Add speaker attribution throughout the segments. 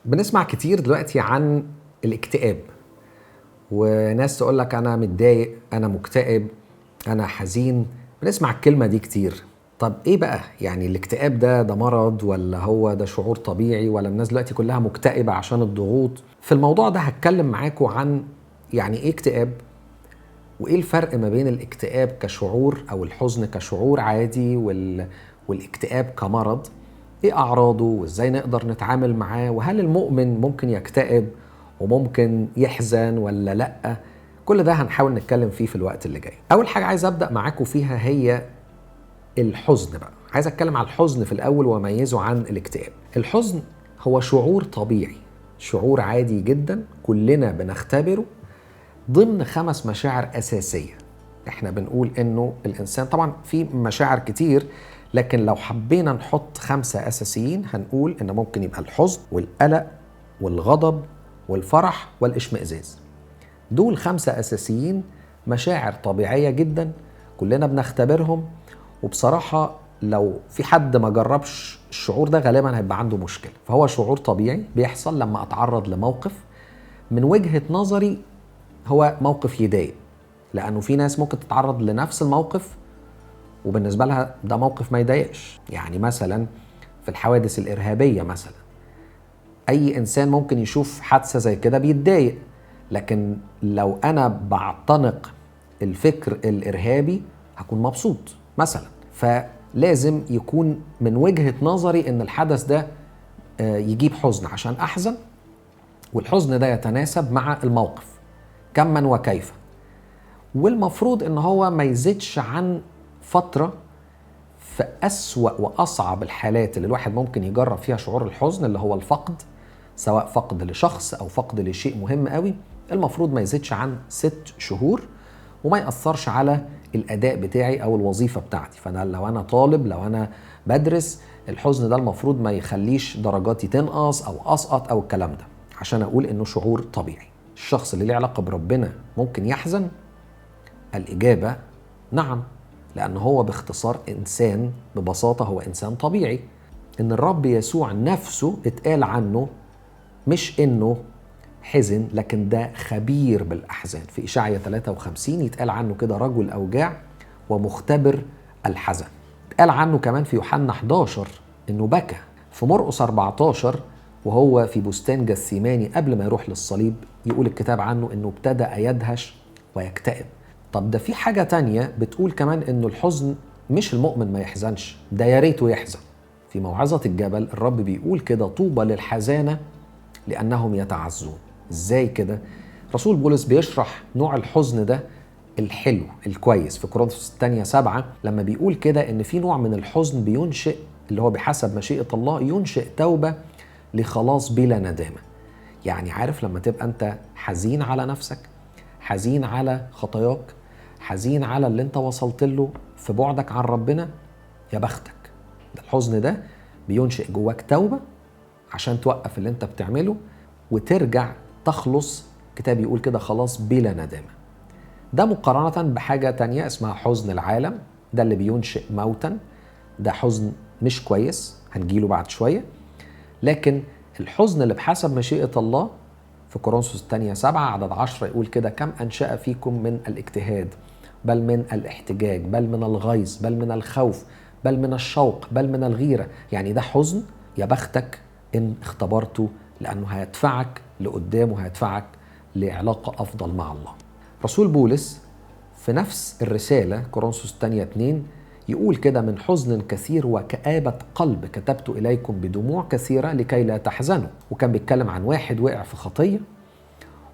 Speaker 1: بنسمع كتير دلوقتي عن الاكتئاب، وناس تقول لك انا متضايق، انا مكتئب، انا حزين. بنسمع الكلمة دي كتير. طب ايه بقى يعني الاكتئاب ده مرض ولا هو ده شعور طبيعي، ولا الناس دلوقتي كلها مكتئبة عشان الضغوط؟ في الموضوع ده هتكلم معاكم عن يعني ايه اكتئاب، وايه الفرق ما بين الاكتئاب كشعور او الحزن كشعور عادي والاكتئاب كمرض. ايه اعراضه وازاي نقدر نتعامل معاه، وهل المؤمن ممكن يكتئب وممكن يحزن ولا لا؟ كل ده هنحاول نتكلم فيه في الوقت اللي جاي. اول حاجة عايز ابدأ معاكم فيها هي الحزن. بقى عايز اتكلم على الحزن في الاول واميزه عن الاكتئاب. الحزن هو شعور طبيعي، شعور عادي جدا كلنا بنختبره ضمن 5 مشاعر أساسية. احنا بنقول انه الانسان طبعا في مشاعر كتير، لكن لو حبينا نحط 5 أساسيين هنقول ان ممكن يبقى الحزن والقلق والغضب والفرح والاشمئزاز. دول 5 أساسيين، مشاعر طبيعية جدا كلنا بنختبرهم. وبصراحة لو في حد ما جربش الشعور ده غالبا هيبقى عنده مشكلة. فهو شعور طبيعي بيحصل لما اتعرض لموقف من وجهة نظري هو موقف يضايق، لأنه في ناس ممكن تتعرض لنفس الموقف وبالنسبة لها ده موقف ما يضايقش. يعني مثلا في الحوادث الإرهابية مثلا، أي إنسان ممكن يشوف حادثة زي كده بيتضايق، لكن لو أنا بعتنق الفكر الإرهابي هكون مبسوط مثلا. فلازم يكون من وجهة نظري إن الحدث ده يجيب حزن عشان أحزن، والحزن ده يتناسب مع الموقف كما وكيف. والمفروض ان هو ما يزيدش عن فترة. في أسوأ وأصعب الحالات اللي الواحد ممكن يجرب فيها شعور الحزن اللي هو الفقد، سواء فقد لشخص أو فقد لشيء مهم قوي، المفروض ما يزيدش عن 6 شهور وما يأثرش على الأداء بتاعي أو الوظيفة بتاعتي. فأنا لو أنا طالب، لو أنا بدرس، الحزن ده المفروض ما يخليش درجاتي تنقص أو أسقط أو الكلام ده، عشان أقول إنه شعور طبيعي. الشخص اللي له علاقة بربنا ممكن يحزن؟ الإجابة نعم، لأنه هو باختصار إنسان، ببساطة هو إنسان طبيعي. إن الرب يسوع نفسه اتقال عنه مش إنه حزن، لكن ده خبير بالأحزان. في إشعياء 53 يتقال عنه كده رجل أوجاع ومختبر الحزن. اتقال عنه كمان في يوحنا 11 إنه بكى. في مرقس 14 وهو في بستان جثيماني قبل ما يروح للصليب يقول الكتاب عنه إنه ابتدأ يدهش ويكتئب. طب ده في حاجة تانية بتقول كمان إنه الحزن مش المؤمن ما يحزنش، ده يا ريته يحزن. في موعظة الجبل الرب بيقول كده طوبى للحزانة لأنهم يتعزون. إزاي كده؟ رسول بولس بيشرح نوع الحزن ده الحلو الكويس في كورنثوس الثانية 7 لما بيقول كده إن في نوع من الحزن بينشئ، اللي هو بحسب مشيئة الله، ينشئ توبة لخلاص بلا ندامة. يعني عارف لما تبقى أنت حزين على نفسك، حزين على خطاياك، حزين على اللي انت وصلت له في بعدك عن ربنا، يا بختك. ده الحزن ده بينشئ جواك توبة عشان توقف اللي انت بتعمله وترجع تخلص. كتاب يقول كده خلاص بلا ندامة. ده مقارنة بحاجة تانية اسمها حزن العالم، ده اللي بينشئ موتا. ده حزن مش كويس، هنجيله بعد شوية. لكن الحزن اللي بحسب مشيئة الله في كورنثوس الثانية 7 عدد 10 يقول كده كم أنشأ فيكم من الاجتهاد، بل من الاحتجاج، بل من الغيظ، بل من الخوف، بل من الشوق، بل من الغيرة. يعني ده حزن يا بختك إن اختبرته، لأنه هيدفعك لقدام وهيدفعك لعلاقة أفضل مع الله. رسول بولس في نفس الرسالة كورنثوس الثانية 2 يقول كده من حزن كثير وكآبة قلب كتبت إليكم بدموع كثيرة لكي لا تحزنوا. وكان بيتكلم عن واحد وقع في خطية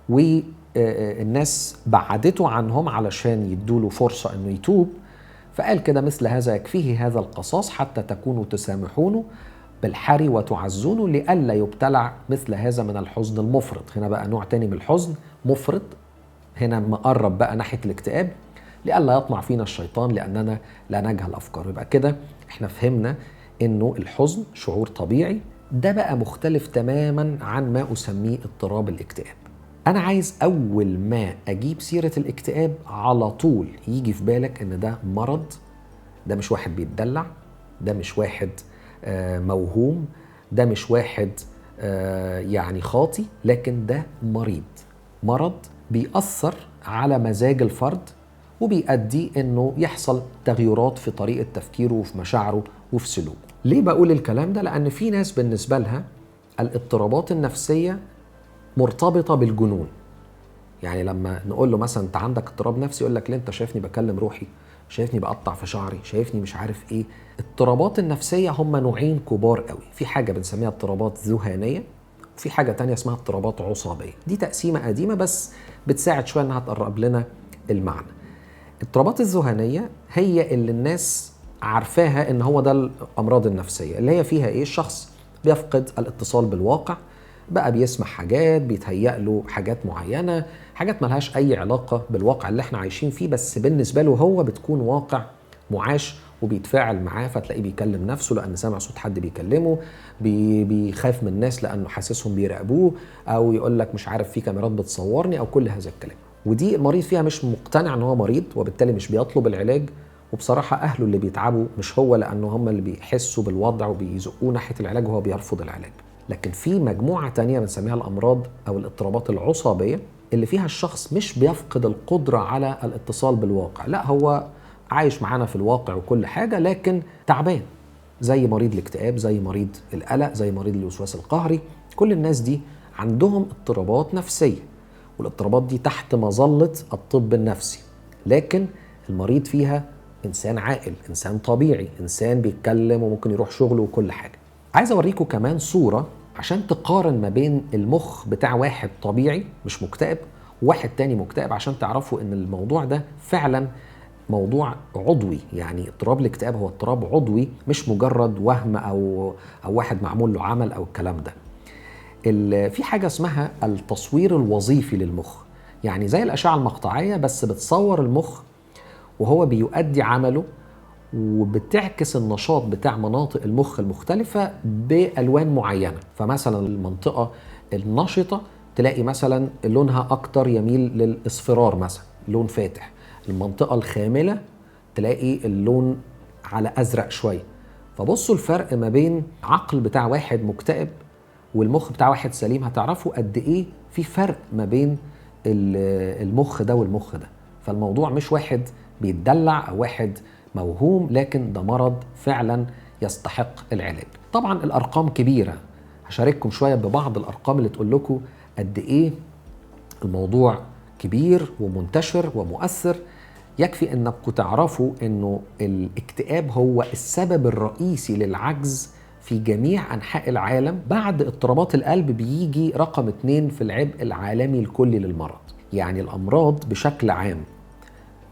Speaker 1: والناس بعدته عنهم علشان يدوله فرصة انه يتوب، فقال كده مثل هذا يكفيه هذا القصاص حتى تكونوا تسامحونه بالحري وتعزونه لئلا يبتلع مثل هذا من الحزن المفرط. هنا بقى نوع تاني من الحزن مفرط، هنا مقرب بقى ناحية الاكتئاب. لئلا يطمع فينا الشيطان لأننا لا نجهل أفكاره. يبقى كده احنا فهمنا انه الحزن شعور طبيعي. ده بقى مختلف تماما عن ما أسميه اضطراب الاكتئاب. أنا عايز أول ما أجيب سيرة الاكتئاب على طول يجي في بالك إن ده مرض، ده مش واحد بيتدلع، ده مش واحد موهوم، ده مش واحد يعني خاطي، لكن ده مرض بيأثر على مزاج الفرد وبيؤدي انه يحصل تغيرات في طريقة تفكيره وفي مشاعره وفي سلوكه. ليه بقول الكلام ده؟ لأن في ناس بالنسبة لها الاضطرابات النفسية مرتبطة بالجنون. يعني لما نقول له مثلا انت عندك اضطراب نفسي، يقول لك ليه؟ انت شايفني بكلم روحي، شايفني بقطع في شعري، شايفني مش عارف ايه. اضطرابات النفسية هم نوعين كبار قوي. في حاجة بنسميها اضطرابات ذهانية، وفي حاجة تانية اسمها اضطرابات عصابية. دي تقسيمة قديمة بس بتساعد شوية انها تقرب لنا المعنى. الاضطرابات الذهانية هي اللي الناس عارفاها ان هو ده الامراض النفسية، اللي هي فيها ايه؟ الشخص بيفقد الاتصال بالواقع، بقى بيسمع حاجات، بيتهيأ له حاجات معينة، حاجات ملهاش اي علاقة بالواقع اللي احنا عايشين فيه، بس بالنسبة له هو بتكون واقع معاش وبيتفاعل معاه. فتلاقيه بيكلم نفسه لأن سامع صوت حد بيكلمه، بيخاف من الناس لأنه حاسسهم بيراقبوه، أو يقول لك مش عارف في كاميرات بتصورني، أو كل هذا الكلام. ودي المريض فيها مش مقتنع ان هو مريض، وبالتالي مش بيطلب العلاج. وبصراحة أهله اللي بيتعبوا مش هو، لأنه هم اللي بيحسوا بالوضع وبيزقوه ناحية العلاج وهو بيرفض العلاج. لكن في مجموعة تانية بنسميها الأمراض أو الاضطرابات العصابية، اللي فيها الشخص مش بيفقد القدرة على الاتصال بالواقع، لا هو عايش معانا في الواقع وكل حاجة، لكن تعبان، زي مريض الاكتئاب، زي مريض القلق، زي مريض الوسواس القهري. كل الناس دي عندهم اضطرابات نفسية، والاضطرابات دي تحت مظلة الطب النفسي، لكن المريض فيها إنسان عاقل، إنسان طبيعي، إنسان بيتكلم وممكن يروح شغله وكل حاجة. عايز أوريكم كمان صورة عشان تقارن ما بين المخ بتاع واحد طبيعي مش مكتئب وواحد تاني مكتئب، عشان تعرفوا إن الموضوع ده فعلا موضوع عضوي. يعني اضطراب الاكتئاب هو اضطراب عضوي، مش مجرد وهم أو واحد معمول له عمل أو الكلام ده. في حاجة اسمها التصوير الوظيفي للمخ، يعني زي الأشعة المقطعية بس بتصور المخ وهو بيؤدي عمله، وبتعكس النشاط بتاع مناطق المخ المختلفة بألوان معينة. فمثلا المنطقة النشطة تلاقي مثلا لونها أكتر يميل للإصفرار، مثلا لون فاتح. المنطقة الخاملة تلاقي اللون على أزرق شوية. فبصوا الفرق ما بين عقل بتاع واحد مكتئب والمخ بتاع واحد سليم، هتعرفوا قد ايه في فرق ما بين المخ ده والمخ ده. فالموضوع مش واحد بيتدلع او واحد موهوم، لكن ده مرض فعلا يستحق العلاج. طبعا الارقام كبيرة، هشارككم شوية ببعض الارقام اللي تقول لكم قد ايه الموضوع كبير ومنتشر ومؤثر. يكفي انكم تعرفوا انه الاكتئاب هو السبب الرئيسي للعجز في جميع أنحاء العالم. بعد اضطرابات القلب بيجي رقم 2 في العبء العالمي الكلي للمرض. يعني الأمراض بشكل عام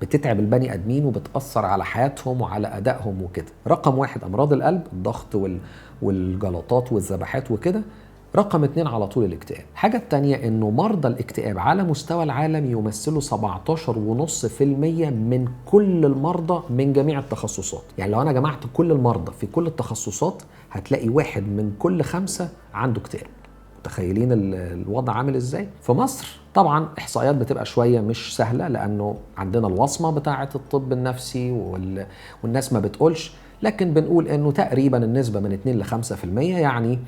Speaker 1: بتتعب البني آدمين وبتأثر على حياتهم وعلى أدائهم وكده. رقم 1 أمراض القلب، الضغط والجلطات والذبحات وكده. رقم 2 على طول الاكتئاب. حاجة التانية انه مرضى الاكتئاب على مستوى العالم يمثلوا 17.5% من كل المرضى من جميع التخصصات. يعني لو انا جمعت كل المرضى في كل التخصصات هتلاقي 1 من كل 5 عنده اكتئاب. متخيلين الوضع عامل ازاي؟ في مصر طبعا احصائيات بتبقى شوية مش سهلة، لانه عندنا الوصمة بتاعة الطب النفسي والناس ما بتقولش، لكن بنقول انه تقريبا النسبة من 2 ل 5%، يعني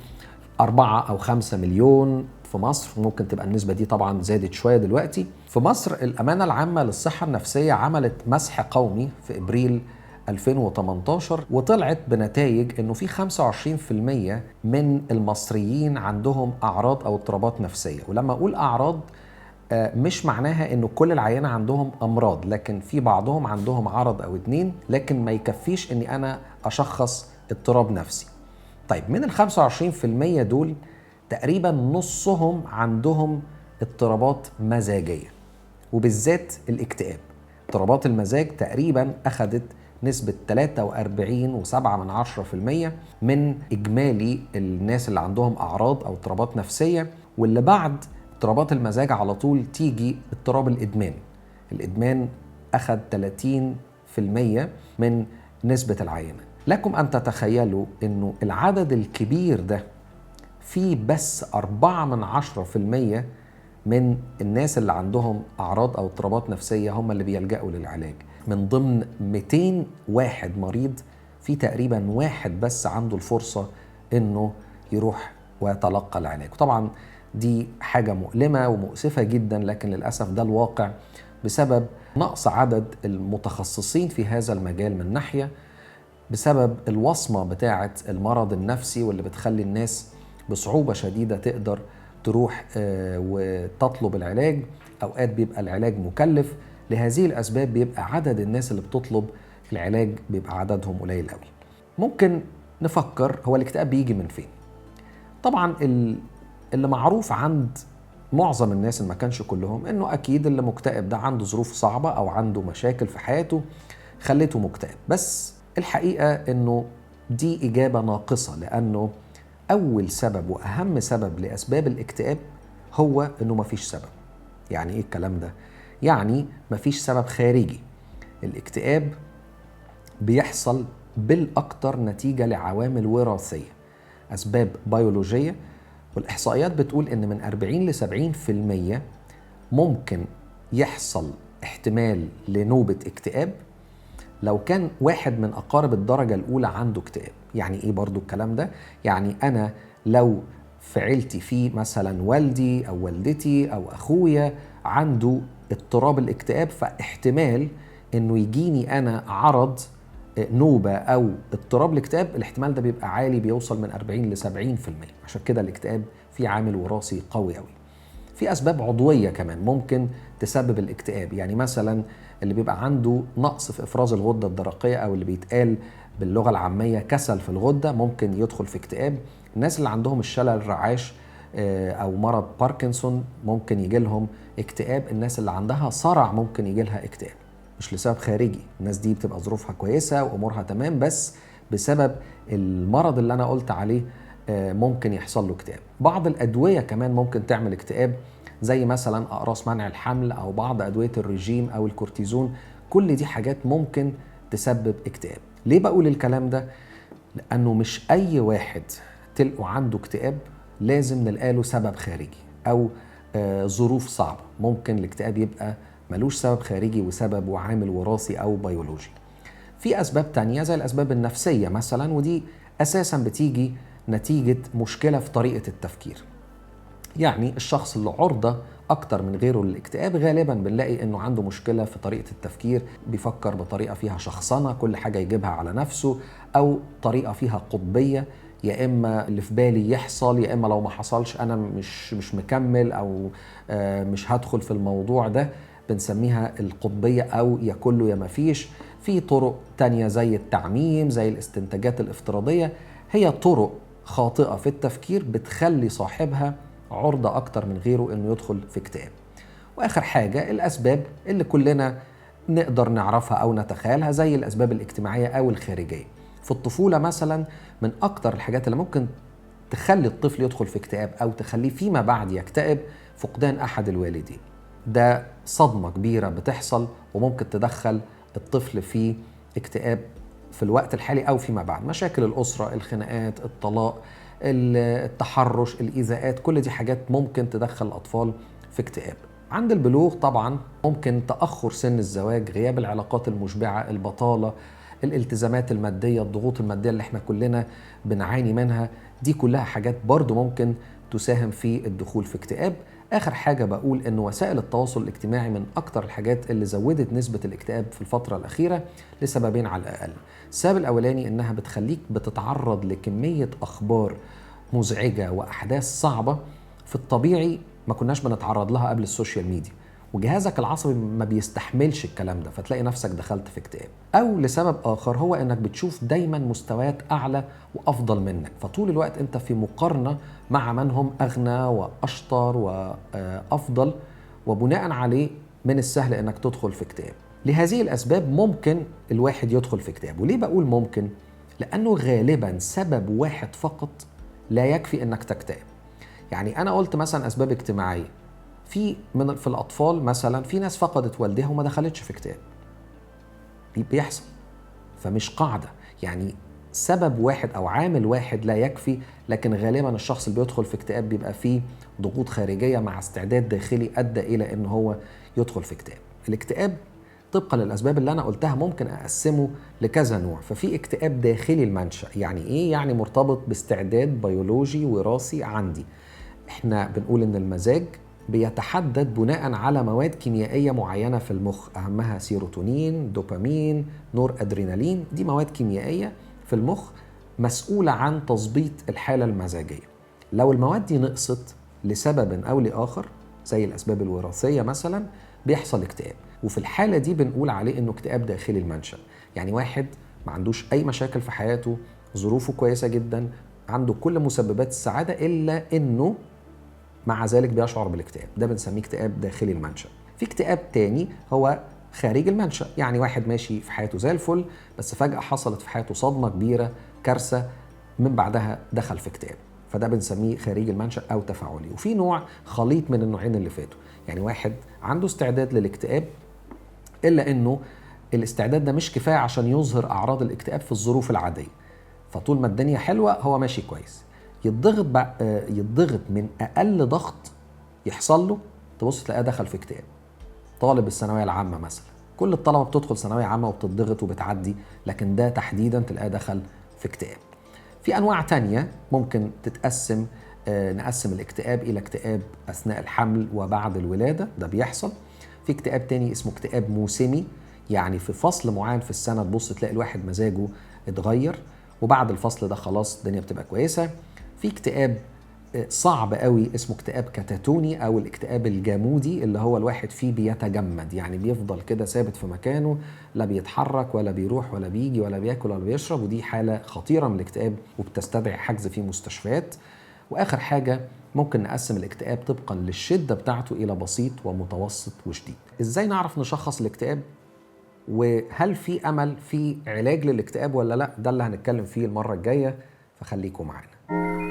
Speaker 1: 4 أو 5 مليون في مصر. ممكن تبقى النسبة دي طبعا زادت شوية دلوقتي. في مصر الأمانة العامة للصحة النفسية عملت مسح قومي في إبريل 2018، وطلعت بنتائج إنه في 25% من المصريين عندهم أعراض أو اضطرابات نفسية. ولما أقول أعراض مش معناها إنه كل العيانة عندهم أمراض، لكن في بعضهم عندهم عرض أو 2، لكن ما يكفيش إني أنا أشخص اضطراب نفسي. طيب من ال 25% دول تقريبا نصهم عندهم اضطرابات مزاجية، وبالذات الاكتئاب. اضطرابات المزاج تقريبا أخذت نسبة 43.7% من إجمالي الناس اللي عندهم أعراض أو اضطرابات نفسية. واللي بعد اضطرابات المزاج على طول تيجي اضطراب الإدمان. الإدمان أخذ 30% من نسبة العينة. لكم أن تتخيلوا أنه العدد الكبير ده فيه بس 4% من الناس اللي عندهم أعراض أو اضطرابات نفسية هم اللي بيلجأوا للعلاج. من ضمن 200 واحد مريض في تقريبا واحد بس عنده الفرصة أنه يروح ويتلقى العلاج. طبعا دي حاجة مؤلمة ومؤسفة جدا، لكن للأسف ده الواقع بسبب نقص عدد المتخصصين في هذا المجال من ناحية، بسبب الوصمة بتاعة المرض النفسي واللي بتخلي الناس بصعوبة شديدة تقدر تروح وتطلب العلاج. أوقات بيبقى العلاج مكلف، لهذه الأسباب بيبقى عدد الناس اللي بتطلب العلاج بيبقى عددهم قليل قوي. ممكن نفكر هو الاكتئاب بيجي من فين؟ طبعا اللي معروف عند معظم الناس، إن ما كانش كلهم، انه اكيد اللي مكتئب ده عنده ظروف صعبة او عنده مشاكل في حياته خلته مكتئب. بس الحقيقة انه دي اجابة ناقصة، لانه اول سبب واهم سبب لاسباب الاكتئاب هو انه مفيش سبب. يعني ايه الكلام ده؟ يعني مفيش سبب خارجي. الاكتئاب بيحصل بالاكتر نتيجة لعوامل وراثية، اسباب بيولوجية، والإحصائيات بتقول إن من 40 ل 70% ممكن يحصل احتمال لنوبة اكتئاب لو كان واحد من أقارب الدرجة الأولى عنده اكتئاب. يعني إيه برضو الكلام ده؟ يعني أنا لو في عيلتي في مثلا والدي أو والدتي أو أخويا عنده اضطراب الاكتئاب، فاحتمال إنه يجيني أنا عرض نوبة أو اضطراب الاكتئاب، الاحتمال ده بيبقى عالي، بيوصل من 40 ل 70%. عشان كده الاكتئاب فيه عامل وراثي قوي قوي. في أسباب عضوية كمان ممكن تسبب الاكتئاب، يعني مثلا اللي بيبقى عنده نقص في إفراز الغدة الدرقية، أو اللي بيتقال باللغة العامية كسل في الغدة، ممكن يدخل في اكتئاب. الناس اللي عندهم الشلل الرعاش أو مرض باركنسون ممكن يجي لهم اكتئاب. الناس اللي عندها صرع ممكن يجي لها اكتئاب، مش لسبب خارجي. الناس دي بتبقى ظروفها كويسة وأمورها تمام، بس بسبب المرض اللي أنا قلت عليه ممكن يحصل له اكتئاب. بعض الأدوية كمان ممكن تعمل اكتئاب، زي مثلا أقراص منع الحمل أو بعض أدوية الرجيم أو الكورتيزون. كل دي حاجات ممكن تسبب اكتئاب. ليه بقول الكلام ده؟ لأنه مش أي واحد تلقوا عنده اكتئاب لازم نلقى له سبب خارجي أو ظروف صعبة. ممكن الاكتئاب يبقى ملوش سبب خارجي وسبب وعامل وراثي أو بيولوجي. في أسباب تانية زي الأسباب النفسية مثلا، ودي أساسا بتيجي نتيجة مشكلة في طريقة التفكير. يعني الشخص اللي عرضة أكتر من غيره للاكتئاب غالبا بنلاقي أنه عنده مشكلة في طريقة التفكير، بيفكر بطريقة فيها شخصنة، كل حاجة يجيبها على نفسه، أو طريقة فيها قطبية، يا إما اللي في بالي يحصل، يا إما لو ما حصلش أنا مش مكمل أو مش هدخل في الموضوع ده. بنسميها القطبية، أو يا كله يا ما فيش. في طرق تانية زي التعميم، زي الاستنتاجات الافتراضية، هي طرق خاطئة في التفكير بتخلي صاحبها عرضة أكتر من غيره إنه يدخل في اكتئاب. وآخر حاجة الأسباب اللي كلنا نقدر نعرفها أو نتخيلها، زي الأسباب الاجتماعية أو الخارجية. في الطفولة مثلا من أكتر الحاجات اللي ممكن تخلي الطفل يدخل في اكتئاب أو تخليه فيما بعد يكتئب فقدان أحد الوالدين. ده صدمة كبيرة بتحصل وممكن تدخل الطفل في اكتئاب في الوقت الحالي أو فيما بعد. مشاكل الأسرة، الخناقات، الطلاق، التحرش، الإيذاءات، كل دي حاجات ممكن تدخل الأطفال في اكتئاب. عند البلوغ طبعا ممكن تأخر سن الزواج، غياب العلاقات المشبعة، البطالة، الالتزامات المادية، الضغوط المادية اللي احنا كلنا بنعاني منها، دي كلها حاجات برضو ممكن تساهم في الدخول في اكتئاب. آخر حاجة بقول إن وسائل التواصل الاجتماعي من أكتر الحاجات اللي زودت نسبة الاكتئاب في الفترة الأخيرة لسببين على الأقل. السبب الأولاني إنها بتخليك بتتعرض لكمية أخبار مزعجة وأحداث صعبة في الطبيعي ما كناش بنتعرض لها قبل السوشيال ميديا، وجهازك العصبي ما بيستحملش الكلام ده، فتلاقي نفسك دخلت في اكتئاب. أو لسبب آخر هو إنك بتشوف دايما مستويات أعلى وأفضل منك، فطول الوقت أنت في مقارنة مع من هم أغنى وأشطر وأفضل، وبناء عليه من السهل إنك تدخل في اكتئاب. لهذه الأسباب ممكن الواحد يدخل في اكتئاب. وليه بقول ممكن؟ لأنه غالبا سبب واحد فقط لا يكفي إنك تكتئب. يعني أنا قلت مثلا أسباب اجتماعية، في الأطفال مثلا في ناس فقدت والدها وما دخلتش في اكتئاب، بيحصل، فمش قاعدة. يعني سبب واحد أو عامل واحد لا يكفي، لكن غالبا الشخص اللي بيدخل في اكتئاب بيبقى فيه ضغوط خارجية مع استعداد داخلي أدى إلى إن هو يدخل في اكتئاب. الاكتئاب طبقا للأسباب اللي أنا قلتها ممكن أقسمه لكذا نوع. ففي اكتئاب داخلي المنشأ، يعني إيه؟ يعني مرتبط باستعداد بيولوجي وراثي عندي. إحنا بنقول إن المزاج بيتحدد بناء على مواد كيميائية معينة في المخ، أهمها سيروتونين، دوبامين، نور أدرينالين. دي مواد كيميائية في المخ مسؤولة عن تظبيط الحالة المزاجية. لو المواد دي نقصت لسبب أو لآخر زي الأسباب الوراثية مثلا بيحصل اكتئاب، وفي الحالة دي بنقول عليه إنه اكتئاب داخلي المنشأ. يعني واحد ما عندوش أي مشاكل في حياته، ظروفه كويسة جدا، عنده كل مسببات السعادة، إلا إنه مع ذلك بيشعر بالاكتئاب. ده بنسميه اكتئاب داخلي المنشأ. في اكتئاب تاني هو خارج المنشأ، يعني واحد ماشي في حياته زي الفل بس فجأة حصلت في حياته صدمة كبيرة، كارثة، من بعدها دخل في اكتئاب، فده بنسميه خارج المنشأ أو تفاعلي. وفي نوع خليط من النوعين اللي فاتوا، يعني واحد عنده استعداد للاكتئاب إلا إنه الاستعداد ده مش كفاية عشان يظهر أعراض الاكتئاب في الظروف العادية، فطول ما الدنيا حلوة هو ماشي كويس. يتضغط من أقل ضغط يحصل له تبص تلاقيه دخل في اكتئاب. طالب الثانوية العامة مثلا، كل الطلبة بتدخل ثانوية عامة وبتضغط وبتعدي، لكن ده تحديدا تلاقيه دخل في اكتئاب. في أنواع تانية ممكن تتقسم، نقسم الاكتئاب إلى اكتئاب أثناء الحمل وبعد الولادة، ده بيحصل. في اكتئاب تاني اسمه اكتئاب موسمي، يعني في فصل معين في السنة تبص تلاقي الواحد مزاجه اتغير، وبعد الفصل ده خلاص الدنيا بتبقى كويسة. في اكتئاب صعب قوي اسمه اكتئاب كتاتوني أو الاكتئاب الجامودي، اللي هو الواحد فيه بيتجمد، يعني بيفضل كده ثابت في مكانه، لا بيتحرك ولا بيروح ولا بيجي ولا بياكل ولا بيشرب، ودي حالة خطيرة من الاكتئاب وبتستدعي حجز في مستشفيات. وآخر حاجة ممكن نقسم الاكتئاب طبقا للشدة بتاعته إلى بسيط ومتوسط وشديد. إزاي نعرف نشخص الاكتئاب؟ وهل في أمل في علاج للاكتئاب ولا لا؟ ده اللي هنتكلم فيه المرة الجاية، فخليكم معانا.